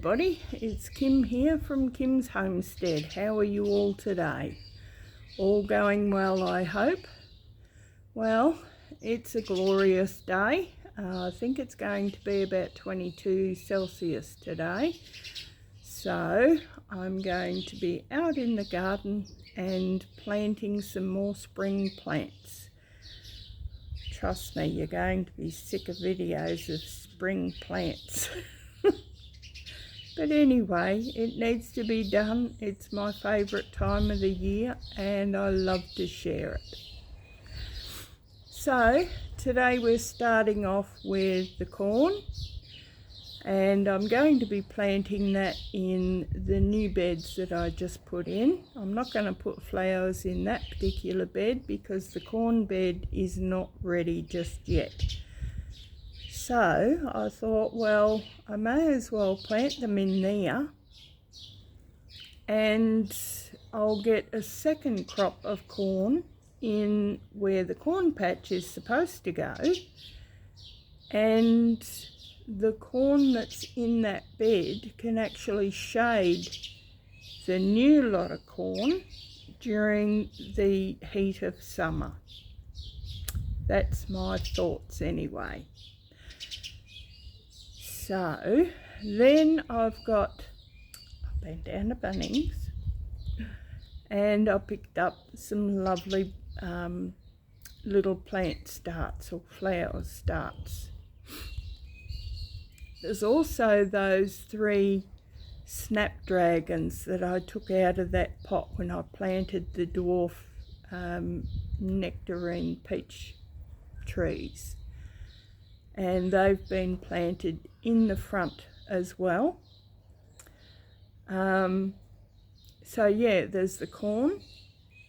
everybody, it's Kim here from Kyms Homestead. How are you all today? All going well, I hope. Well, it's a glorious day. I think it's going to be about 22 Celsius today. So I'm going to be out in the garden and planting some more spring plants. Trust me, you're going to be sick of videos of spring plants. But anyway, it needs to be done. It's my favourite time of the year and I love to share it. So today we're starting off with the corn, and I'm going to be planting that in the new beds that I just put in. I'm not going to put flowers in that particular bed because the corn bed is not ready just yet. So I thought, well, I may as well plant them in there and I'll get a second crop of corn in where the corn patch is supposed to go, and the corn that's in that bed can actually shade the new lot of corn during the heat of summer. That's my thoughts anyway. So then I've been down to Bunnings and I picked up some lovely little plant starts or flower starts. There's also those 3 snapdragons that I took out of that pot when I planted the dwarf nectarine peach trees, and they've been planted in the front as well. So yeah, there's the corn,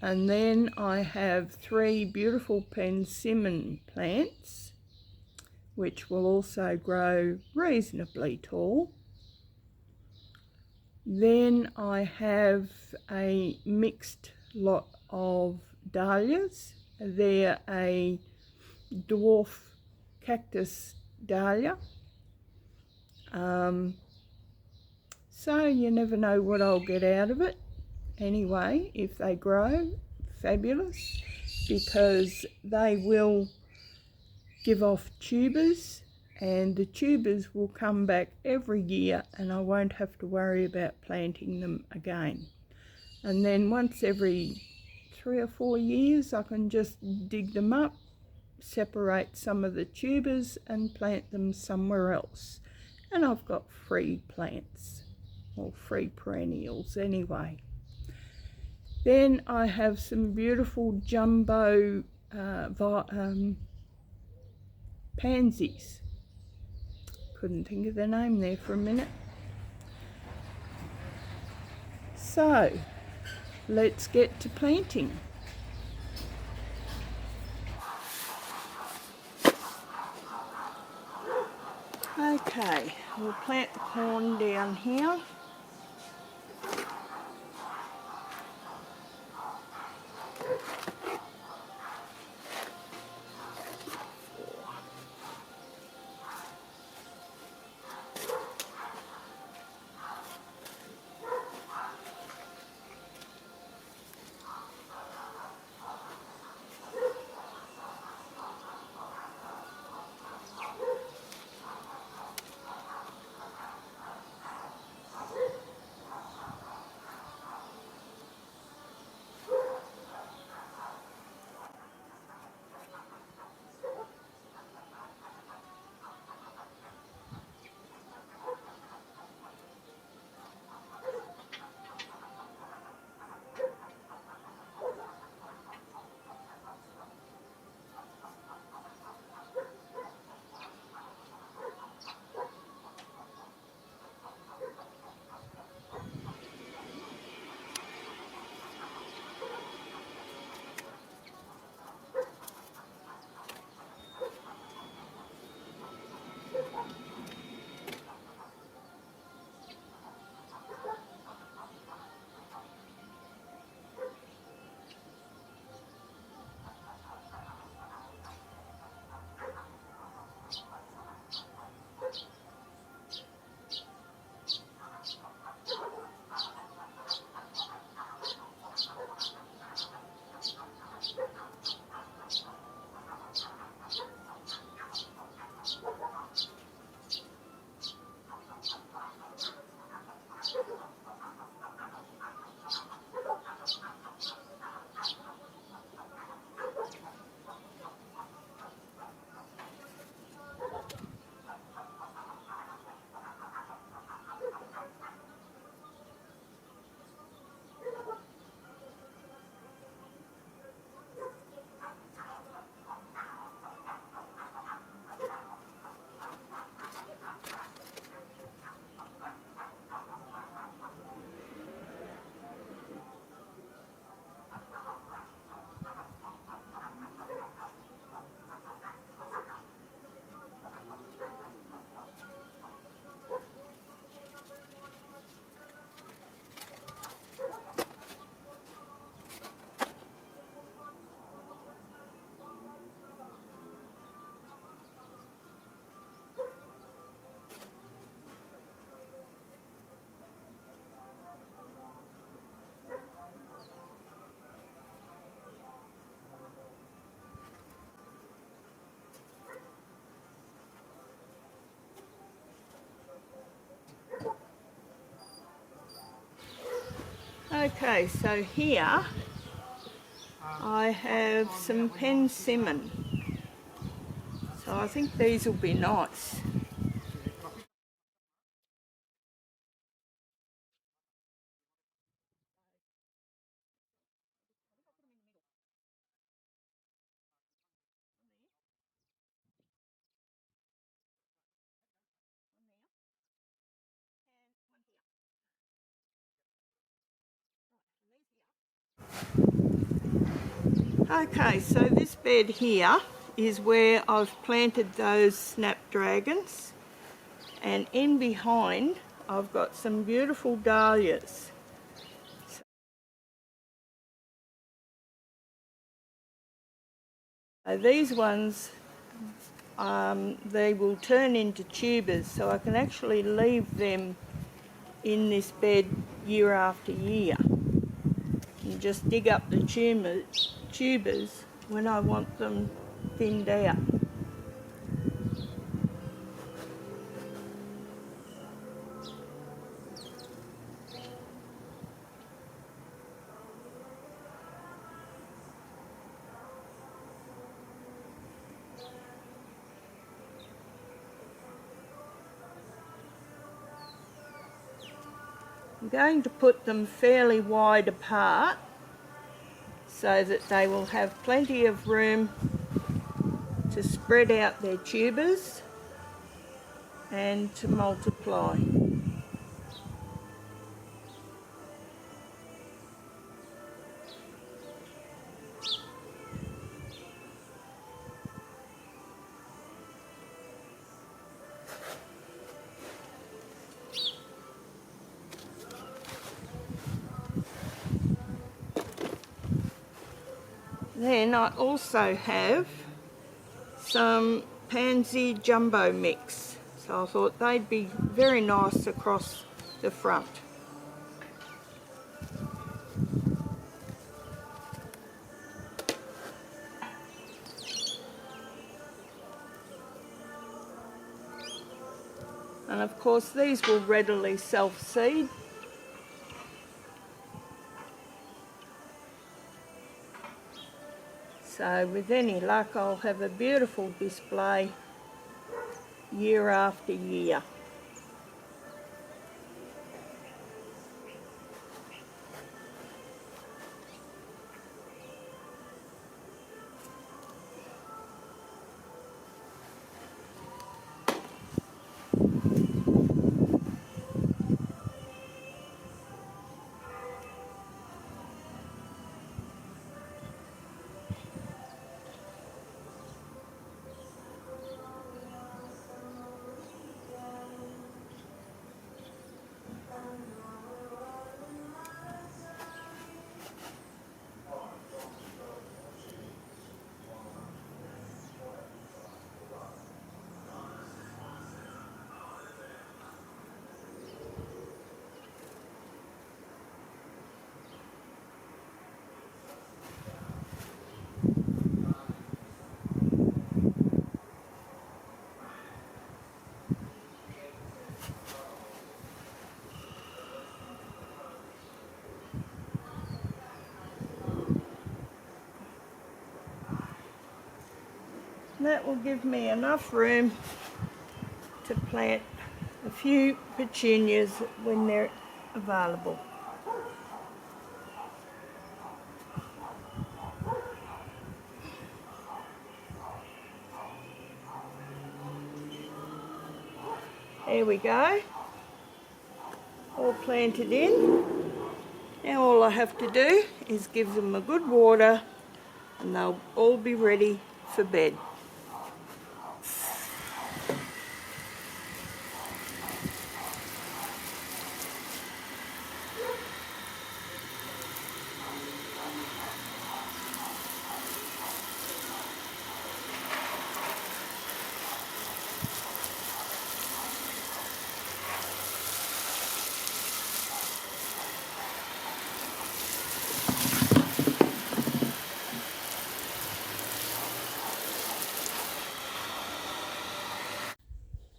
and then I have 3 beautiful persimmon plants which will also grow reasonably tall. Then I have a mixed lot of dahlias. They're a dwarf cactus dahlia. So you never know what I'll get out of it. Anyway, if they grow, fabulous, because they will give off tubers, and the tubers will come back every year and I won't have to worry about planting them again. And then once every 3 or 4 years I can just dig them up, separate some of the tubers and plant them somewhere else, and I've got free plants, or free perennials anyway. Then I have some beautiful jumbo pansies. Couldn't think of the name there for a minute. So let's get to planting. Okay, we'll plant the corn down here. Okay, so here I have some persimmon. So I think these will be nice. Okay, so this bed here is where I've planted those snapdragons, and in behind I've got some beautiful dahlias. So these ones, they will turn into tubers, so I can actually leave them in this bed year after year and just dig up the tubers when I want them thinned out. I'm going to put them fairly wide apart so that they will have plenty of room to spread out their tubers and to multiply. Then I also have some pansy jumbo mix, so I thought they'd be very nice across the front. And of course these will readily self-seed. So with any luck I'll have a beautiful display year after year. That will give me enough room to plant a few petunias when they're available. There we go, all planted in. Now all I have to do is give them a good water and they'll all be ready for bed.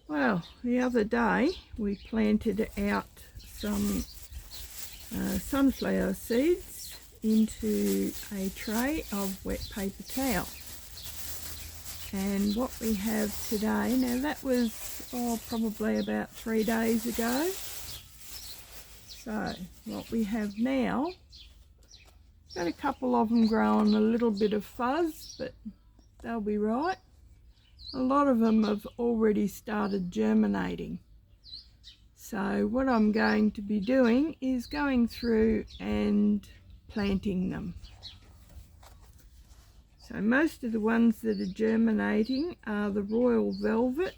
Well, the other day we planted out some sunflower seeds into a tray of wet paper towel. And what we have today, now that was probably about 3 days ago. So what we have now, got a couple of them growing a little bit of fuzz, but they'll be right. A lot of them have already started germinating. So what I'm going to be doing is going through and planting them. So most of the ones that are germinating are the royal velvet.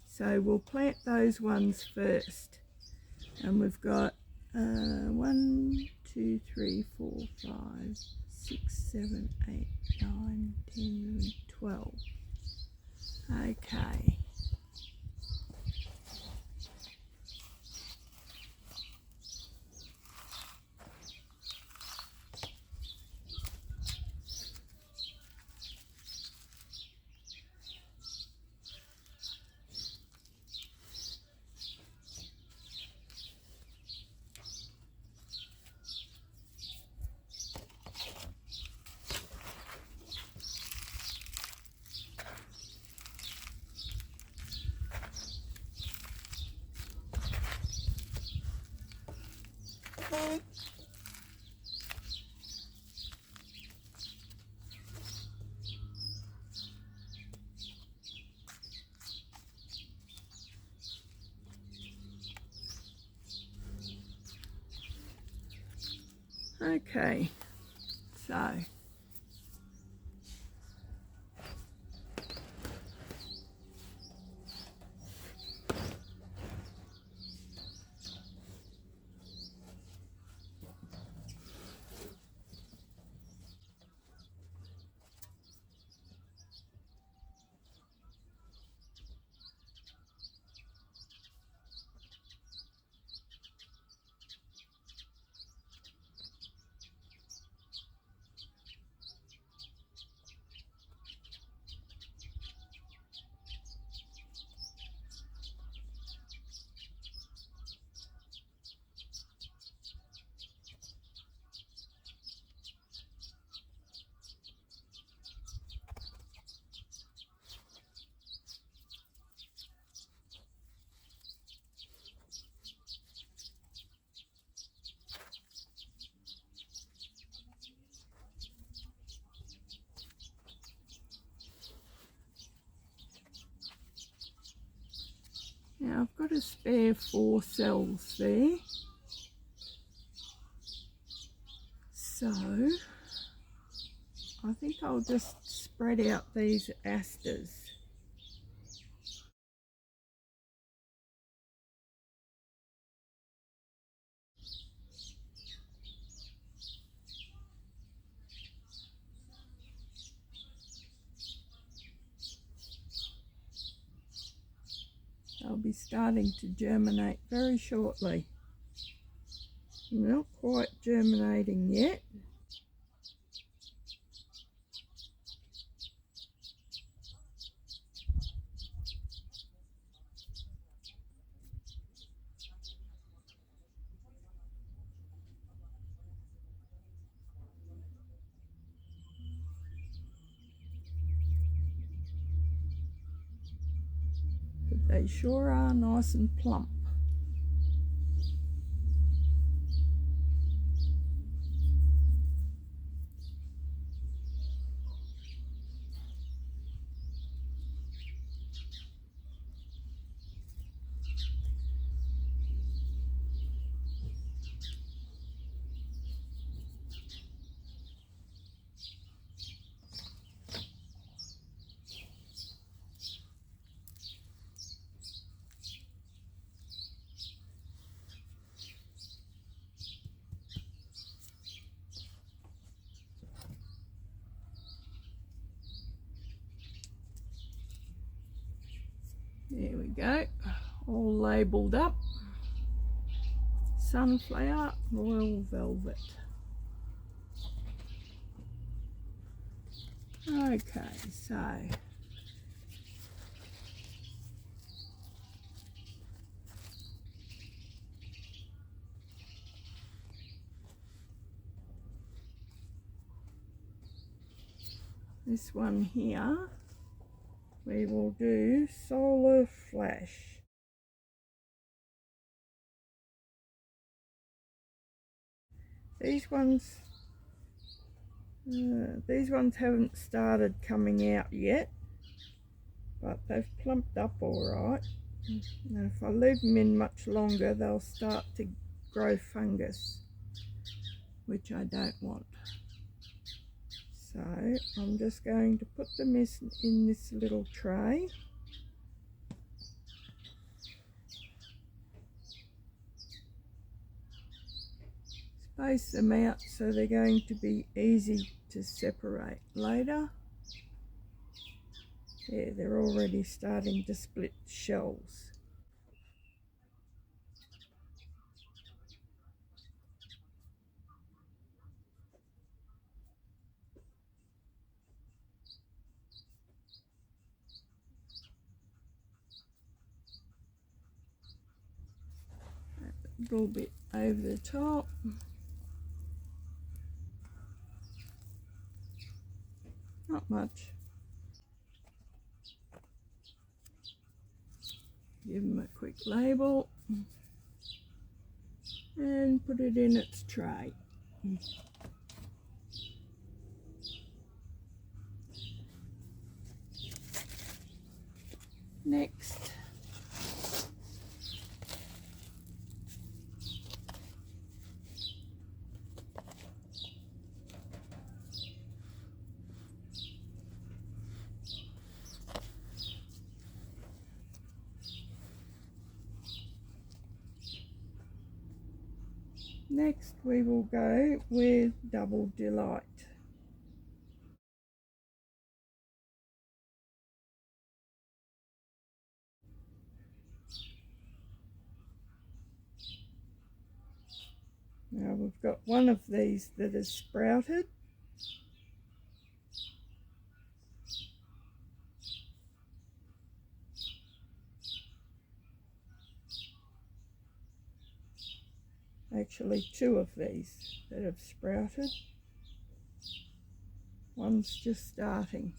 So we'll plant those ones first. And we've got 1, 2, 3, 4, 5, 6, 7, 8, 9, 10, 11, 12. Okay. Okay, so now I've got a spare 4 cells there. So I think I'll just spread out these asters. They'll be starting to germinate very shortly. Not quite germinating yet. But they sure are nice and plump. There we go, all labelled up. Sunflower, royal velvet. Okay, so this one here, we will do solar flash. These ones haven't started coming out yet, but they've plumped up all right. And if I leave them in much longer, they'll start to grow fungus, which I don't want. So I'm just going to put them in this little tray. Space them out so they're going to be easy to separate later. Yeah, they're already starting to split shells. A little bit over the top. Not much. Give them a quick label and put it in its tray. Next, we will go with Double Delight. Now we've got one of these that has sprouted. Actually, two of these that have sprouted. One's just starting.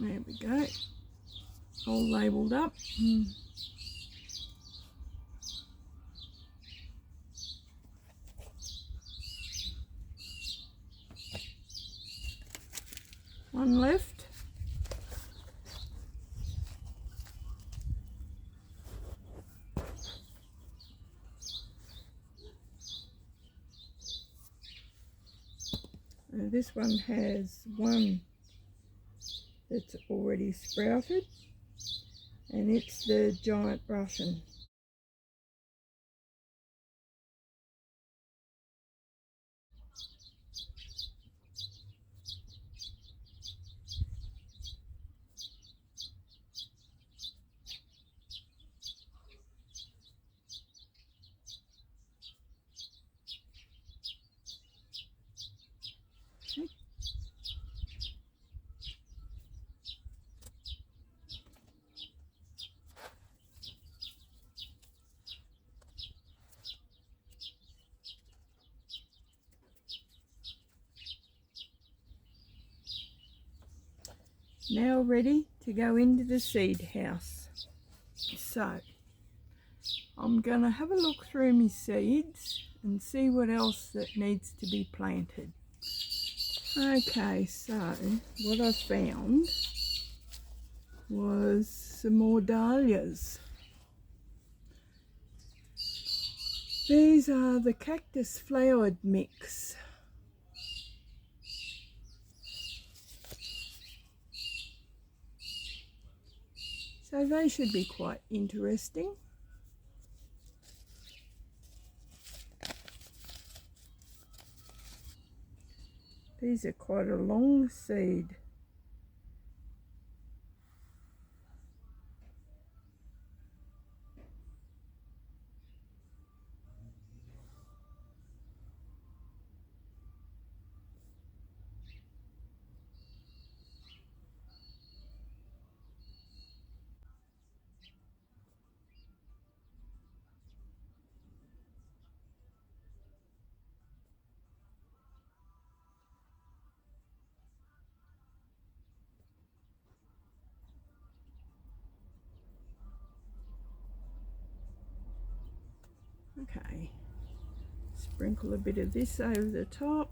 There we go, all labelled up. One left. This one has one that's already sprouted, and it's the giant Russian. now ready to go into the seed house. So I'm going to have a look through my seeds and see what else that needs to be planted. Okay, so what I found was some more dahlias. These are the cactus flowered mix. So they should be quite interesting. These are quite a long seed. Okay, sprinkle a bit of this over the top.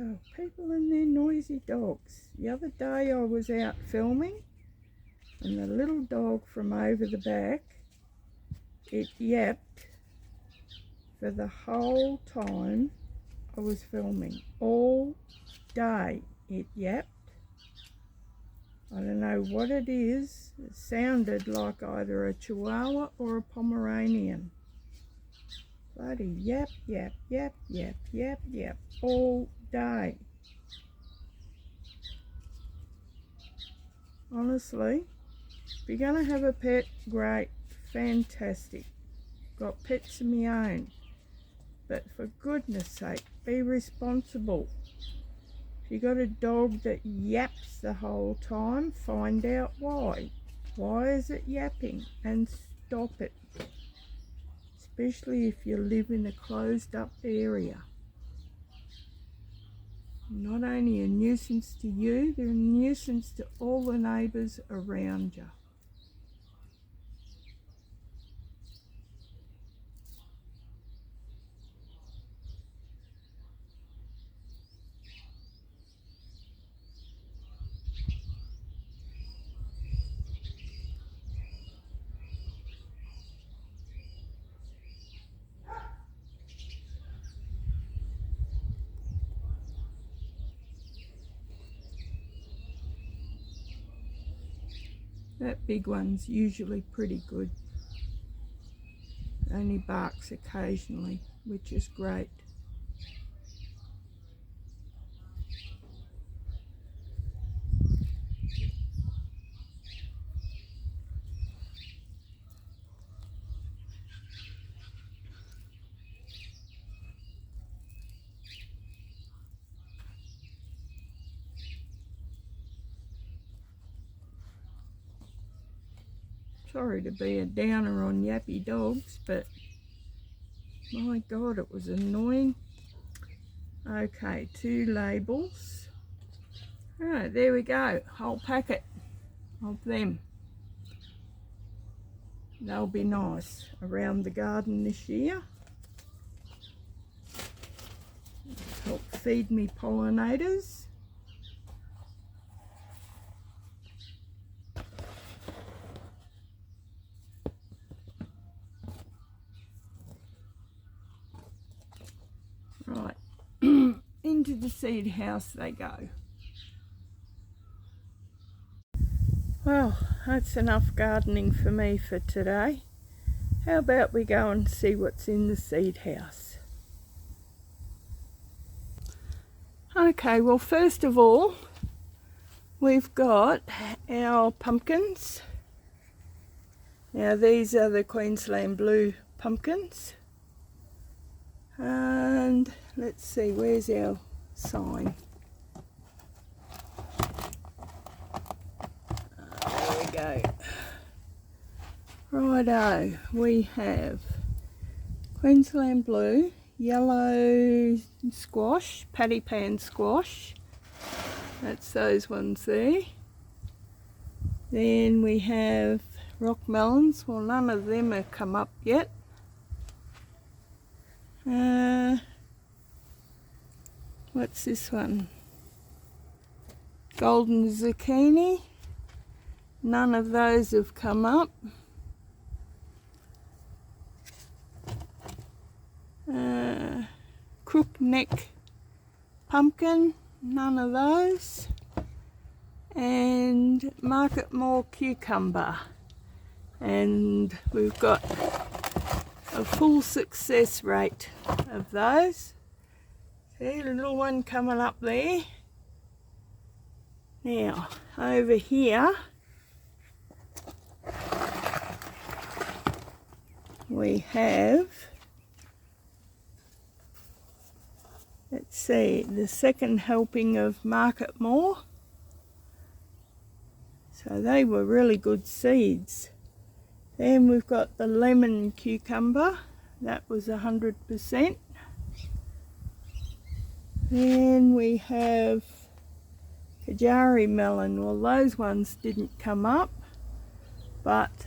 Oh, people and their noisy dogs. The other day I was out filming and the little dog from over the back, it yapped for the whole time I was filming. All day it yapped. I don't know what it is. It sounded like either a Chihuahua or a Pomeranian. Bloody yap, yap, yap, yap, yap, yap, all day. Honestly, if you're going to have a pet, great, fantastic. Got pets of my own. But for goodness sake, be responsible. If you got a dog that yaps the whole time, find out why. Why is it yapping? And stop it. Especially if you live in a closed up area. Not only a nuisance to you, they're a nuisance to all the neighbours around you. That big one's usually pretty good. Only barks occasionally, which is great. Sorry to be a downer on yappy dogs, but my God, it was annoying. Okay, 2 labels. Alright, there we go. Whole packet of them. They'll be nice around the garden this year. Help feed me pollinators. Right, into the seed house they go. Well, that's enough gardening for me for today. How about we go and see what's in the seed house? Okay, well first of all, we've got our pumpkins. Now these are the Queensland Blue pumpkins. And let's see, where's our sign? There we go. Righto, we have Queensland Blue, yellow squash, paddy pan squash. That's those ones there. Then we have rock melons. Well, none of them have come up yet. What's this one? Golden zucchini. None of those have come up. Crookneck pumpkin. None of those. And Marketmore cucumber. And we've got a full success rate of those. See, the little one coming up there. Now, over here, we have, let's see, the second helping of Marketmore. So they were really good seeds. Then we've got the lemon cucumber. That was 100%. Then we have Kajari melon. Well, those ones didn't come up, but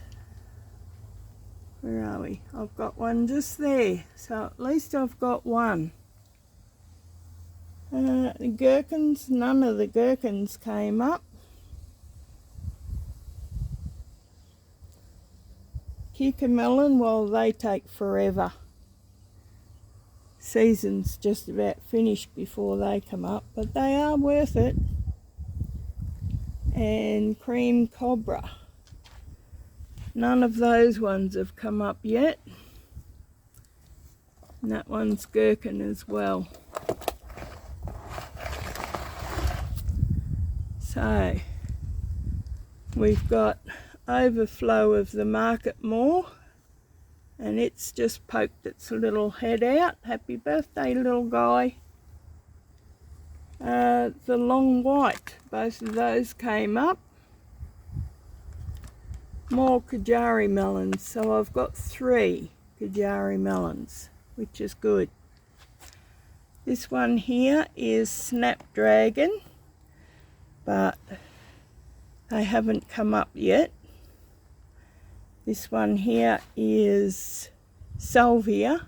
where are we? I've got one just there, so at least I've got one. The gherkins, none of the gherkins came up. Cucamelon, well, they take forever. Season's just about finished before they come up, but they are worth it. And cream cobra. None of those ones have come up yet. And that one's gherkin as well. So, we've got overflow of the Marketmore, and it's just poked its little head out. Happy birthday, little guy. The long white, both of those came up. More Kajari melons, so I've got 3 Kajari melons, which is good. This one here is Snapdragon, but they haven't come up yet. This one here is salvia,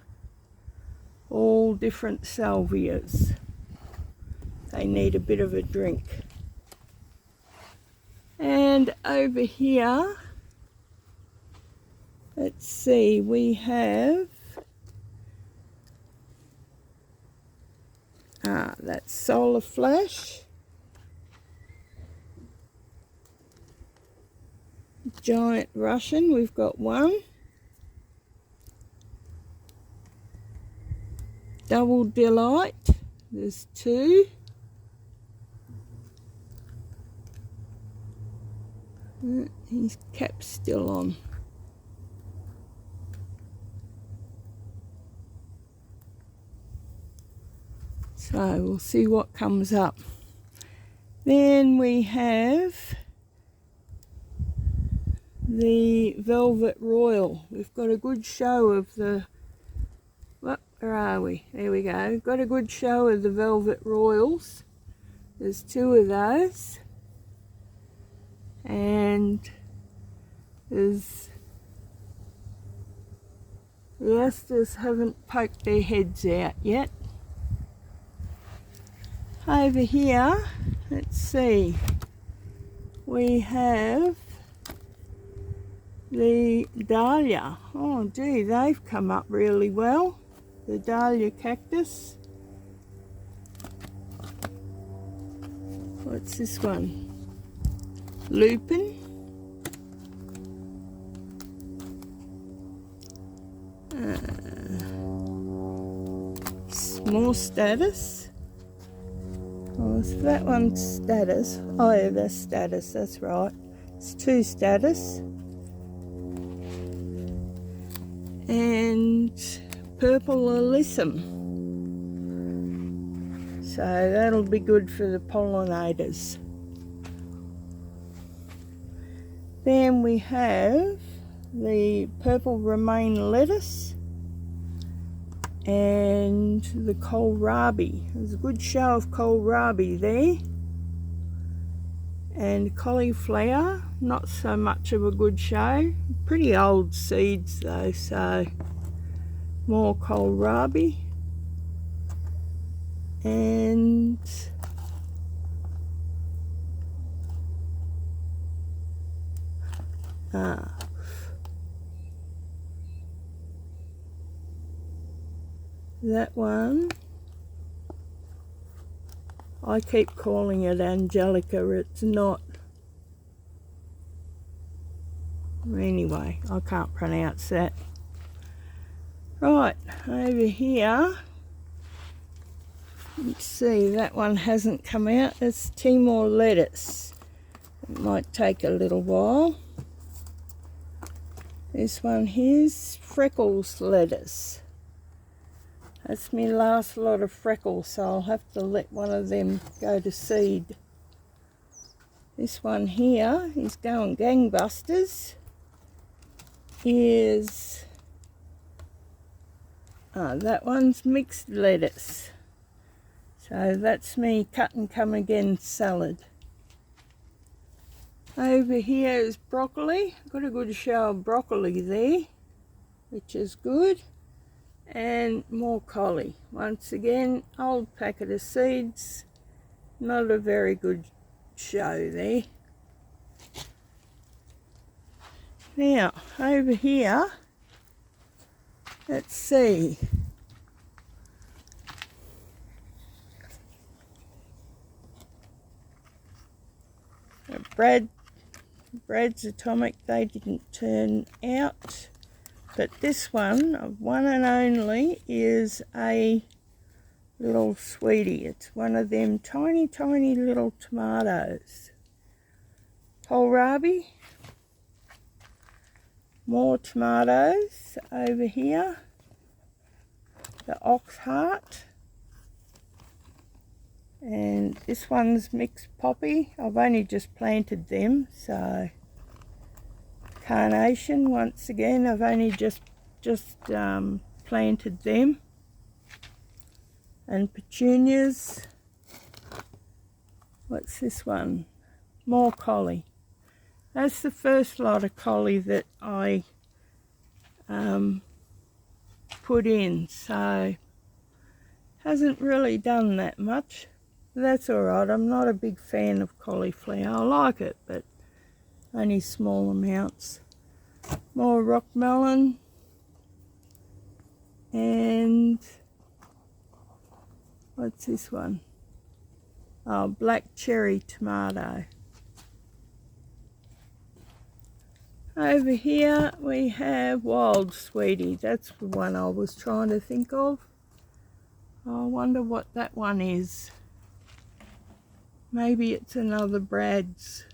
all different salvias. They need a bit of a drink. And over here, let's see, we have, that's Solar Flash. Giant Russian, we've got one. Double Delight, there's 2. His cap's still on. So we'll see what comes up. Then we have the Velvet Royal. We've got a good show of the, where are we? There we go. Got a good show of the Velvet Royals. There's 2 of those. And there's, the asters haven't poked their heads out yet. Over here, let's see, we have the dahlia. Oh gee, they've come up really well. The dahlia cactus. What's this one? Lupin. more status. Oh, is that one status? Oh yeah, that's status, that's right. It's 2 status. And purple alyssum. So that'll be good for the pollinators. Then we have the purple romaine lettuce and the kohlrabi. There's a good show of kohlrabi there. And cauliflower, not so much of a good show. Pretty old seeds though, so more kohlrabi. And that one, I keep calling it Angelica, it's not. Anyway, I can't pronounce that. Right, over here, let's see, that one hasn't come out. It's Timor lettuce. It might take a little while. This one here's freckles lettuce. That's my last lot of freckles, so I'll have to let one of them go to seed. This one here is going gangbusters. Is that one's mixed lettuce. So that's me cut and come again salad. Over here is broccoli. Got a good show of broccoli there, which is good. And more collie. Once again, old packet of seeds. Not a very good show there. Now, over here, let's see. Brad's Atomic, they didn't turn out. But this one and only, is a little sweetie. It's one of them tiny, tiny little tomatoes. Kohlrabi. More tomatoes over here. The ox heart. And this one's mixed poppy. I've only just planted them, so carnation, once again, I've only just planted them. And petunias. What's this one? More collie. That's the first lot of collie that I put in, so hasn't really done that much. That's alright. I'm not a big fan of cauliflower. I like it, but only small amounts. More rock melon. And what's this one? Oh, black cherry tomato. Over here we have wild sweetie. That's the one I was trying to think of. I wonder what that one is. Maybe it's another Brad's.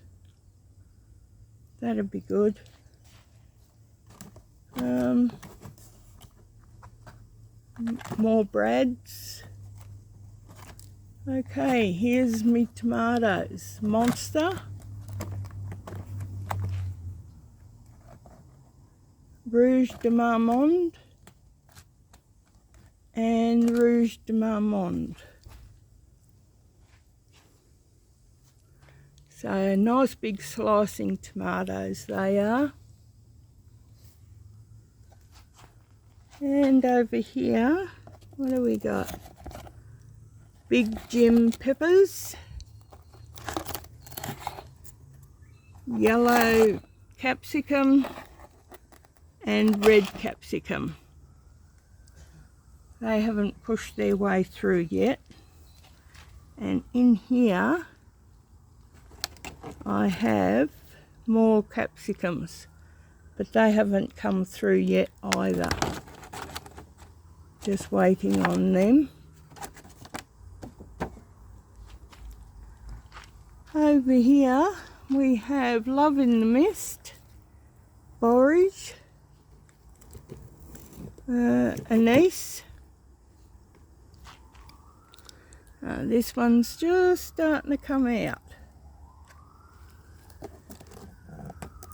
That'd be good. More Brad's. Okay, here's me tomatoes. Monster. Rouge de Marmande. And Rouge de Marmande. So nice big slicing tomatoes they are. And over here, what do we got? Big Jim peppers. Yellow capsicum and red capsicum. They haven't pushed their way through yet. And in here I have more capsicums, but they haven't come through yet either. Just waiting on them. Over here we have Love in the Mist, Borage, Anise. This one's just starting to come out.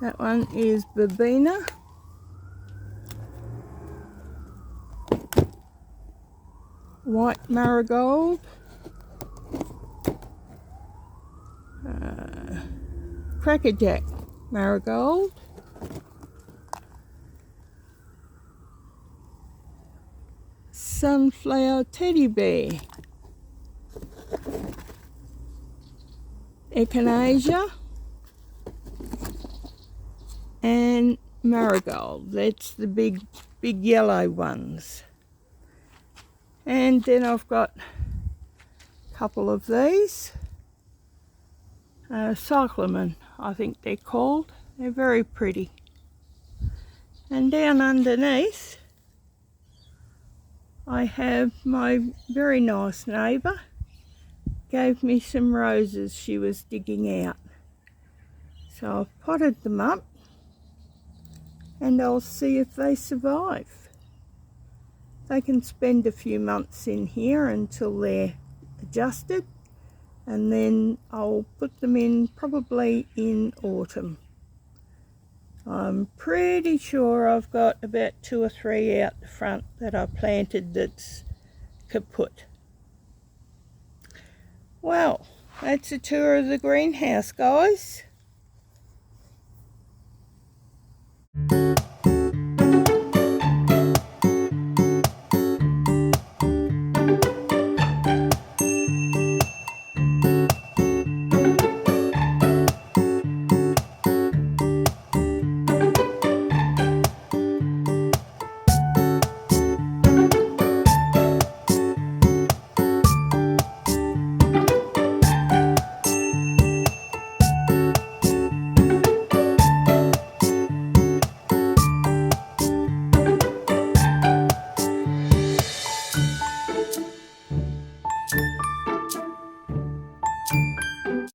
That one is Verbena. White Marigold. Crackerjack Marigold. Sunflower Teddy Bear. Echinacea and Marigold. That's the big yellow ones. And then I've got a couple of these. Cyclamen, I think they're called. They're very pretty. And down underneath I have my very nice neighbour gave me some roses she was digging out. So I've potted them up and I'll see if they survive. They can spend a few months in here until they're adjusted, and then I'll put them in probably in autumn. I'm pretty sure I've got about 2 or 3 out the front that I planted that's kaput. Well, that's a tour of the greenhouse, guys.